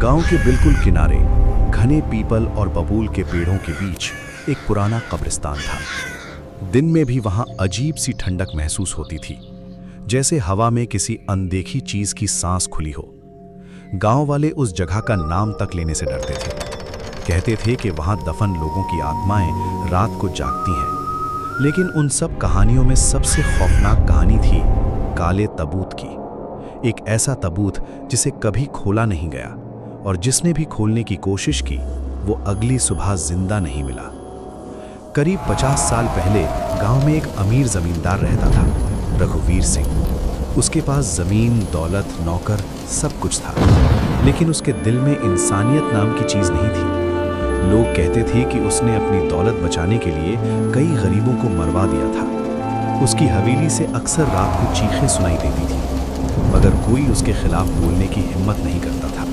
गांव के बिल्कुल किनारे घने पीपल और बबूल के पेड़ों के बीच एक पुराना कब्रिस्तान था। दिन में भी वहां अजीब सी ठंडक महसूस होती थी, जैसे हवा में किसी अनदेखी चीज की सांस खुली हो। गांव वाले उस जगह का नाम तक लेने से डरते थे। कहते थे कि वहां दफन लोगों की आत्माएं रात को जागती हैं। लेकिन उन सब कहानियों में सबसे खौफनाक कहानी थी काले तबूत की। एक ऐसा तबूत जिसे कभी खोला नहीं गया, और जिसने भी खोलने की कोशिश की वो अगली सुबह जिंदा नहीं मिला। करीब 50 साल पहले गांव में एक अमीर जमींदार रहता था, रघुवीर सिंह। उसके पास जमीन, दौलत, नौकर सब कुछ था, लेकिन उसके दिल में इंसानियत नाम की चीज नहीं थी। लोग कहते थे कि उसने अपनी दौलत बचाने के लिए कई गरीबों को मरवा दिया था। उसकी हवेली से अक्सर रात को चीखें सुनाई देती थी, मगर कोई उसके खिलाफ बोलने की हिम्मत नहीं करता था।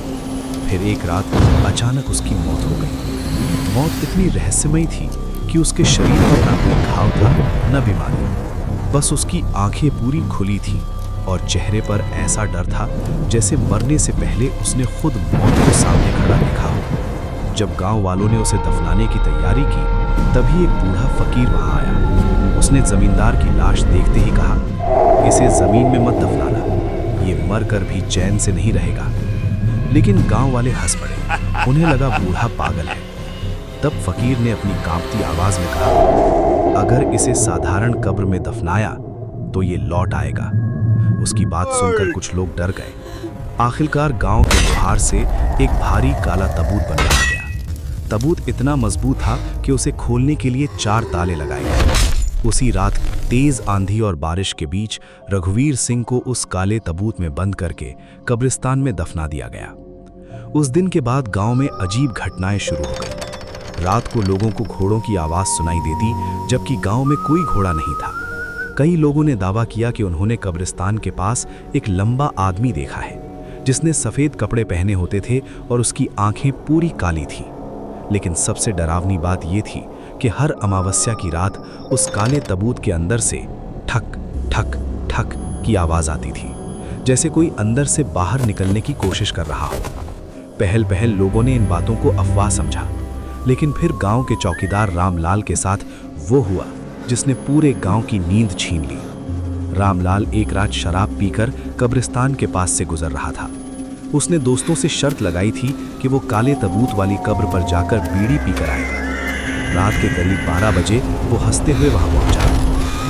फिर एक रात अचानक उसकी मौत हो गई। मौत इतनी रहस्यमयी थी कि उसके शरीर पर न कोई घाव था न बीमारी, बस उसकी आंखें पूरी खुली थीं और चेहरे पर ऐसा डर था जैसे मरने से पहले उसने खुद मौत को सामने खड़ा देखा हो। जब गांव वालों ने उसे दफनाने की तैयारी की, तभी एक बूढ़ा फकीर वहां आया। उसने जमींदार की लाश देखते ही कहा, इसे जमीन में मत दफनाना, ये मर कर भी चैन से नहीं रहेगा। लेकिन गांव वाले हंस पड़े, उन्हें लगा बूढ़ा पागल है। तब फकीर ने अपनी कांपती आवाज में कहा, अगर इसे साधारण कब्र में दफनाया तो ये लौट आएगा। उसकी बात सुनकर कुछ लोग डर गए। आखिरकार गांव के लोहार से एक भारी काला तबूत बनवाया गया। तबूत इतना मजबूत था कि उसे खोलने के लिए 4 ताले लगाए गए। उसी रात तेज आंधी और बारिश के बीच रघुवीर सिंह को उस काले तबूत में बंद करके कब्रिस्तान में दफना दिया गया। उस दिन के बाद गांव में अजीब घटनाएं शुरू हो गई। रात को लोगों को घोड़ों की आवाज सुनाई देती, जबकि गांव में कोई घोड़ा नहीं था। कई लोगों ने दावा किया कि उन्होंने कब्रिस्तान के पास एक लंबा आदमी देखा है, जिसने सफेद कपड़े पहने होते थे और उसकी आंखें पूरी काली थीं। लेकिन सबसे डरावनी बात यह थी कि हर अमावस्या की रात उस काले तबूत के अंदर से ठक ठक ठक की आवाज आती थी, जैसे कोई अंदर से बाहर निकलने की कोशिश कर रहा हो। पहल पहल लोगों ने इन बातों को अफवाह समझा, लेकिन फिर गांव के चौकीदार रामलाल के साथ वो हुआ जिसने पूरे गांव की नींद छीन ली। रामलाल एक रात शराब पीकर कब्रिस्तान के पास से गुजर रहा था। उसने दोस्तों से शर्त लगाई थी कि वो काले तबूत वाली कब्र पर जाकर बीड़ी पीकर आएगा। रात के करीब 12 बजे वो हंसते हुए वहां पहुंचा।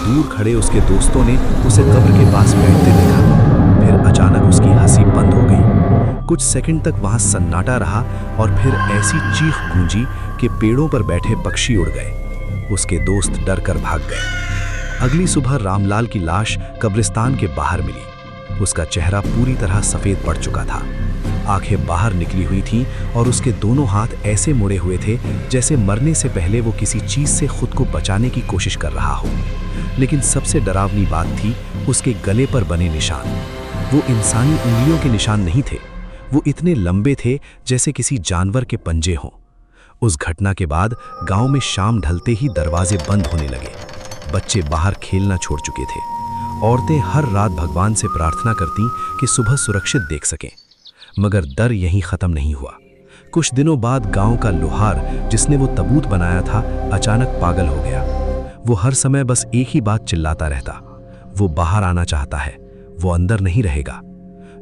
दूर खड़े उसके दोस्तों ने उसे कब्र के पास बैठते देखा। फिर अचानक उसकी हंसी बंद हो गई। कुछ सेकंड तक वहां सन्नाटा रहा और फिर ऐसी चीख गूंजी कि पेड़ों पर बैठे पक्षी उड़ गए। उसके दोस्त डर कर भाग गए। अगली सुबह रामलाल की लाश कब्रिस्तान के बाहर मिली। उसका चेहरा पूरी तरह सफेद पड़ चुका था। आंखें बाहर निकली हुई थीं और उसके दोनों हाथ ऐसे मुड़े हुए थे जैसे मरने से पहले वो किसी चीज से खुद को बचाने की कोशिश कर रहा हो। लेकिन सबसे डरावनी बात थी उसके गले पर बने निशान। वो इंसानी उंगलियों के निशान नहीं थे, वो इतने लंबे थे जैसे किसी जानवर के पंजे हों। उस घटना के बाद गांव में शाम ढलते ही दरवाजे बंद होने लगे। बच्चे बाहर खेलना छोड़ चुके थे। औरतें हर रात भगवान से प्रार्थना करती कि सुबह सुरक्षित देख सकें। मगर डर यहीं खत्म नहीं हुआ। कुछ दिनों बाद गांव का लोहार जिसने वो तबूत बनाया था, अचानक पागल हो गया। वो हर समय बस एक ही बात चिल्लाता रहता, वो बाहर आना चाहता है, वो अंदर नहीं रहेगा।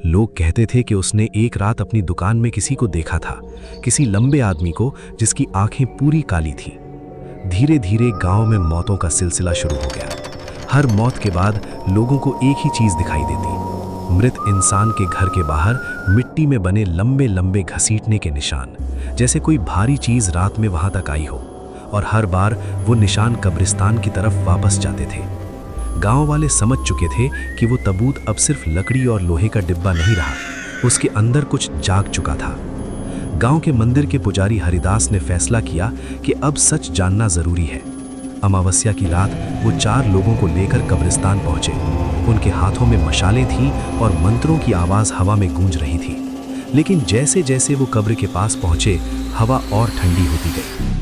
लोग कहते थे कि उसने एक रात अपनी दुकान में किसी को देखा था, किसी लंबे आदमी को जिसकी आंखें पूरी काली थीं। धीरे धीरे गांव में मौतों का सिलसिला शुरू हो गया। हर मौत के बाद लोगों को एक ही चीज दिखाई देती, मृत इंसान के घर के बाहर मिट्टी में बने लंबे लंबे घसीटने के निशान, जैसे कोई भारी चीज रात में वहां तक आई हो। और हर बार वो निशान कब्रिस्तान की तरफ वापस जाते थे। गांव वाले समझ चुके थे कि वो तबूत अब सिर्फ लकड़ी और लोहे का डिब्बा नहीं रहा, उसके अंदर कुछ जाग चुका था। गांव के मंदिर के पुजारी हरिदास ने फैसला किया कि अब सच जानना जरूरी है। अमावस्या की रात वो 4 लोगों को लेकर कब्रिस्तान पहुंचे। उनके हाथों में मशालें थीं और मंत्रों की आवाज हवा में गूंज रही थी। लेकिन जैसे जैसे वो कब्र के पास पहुंचे, हवा और ठंडी होती गई।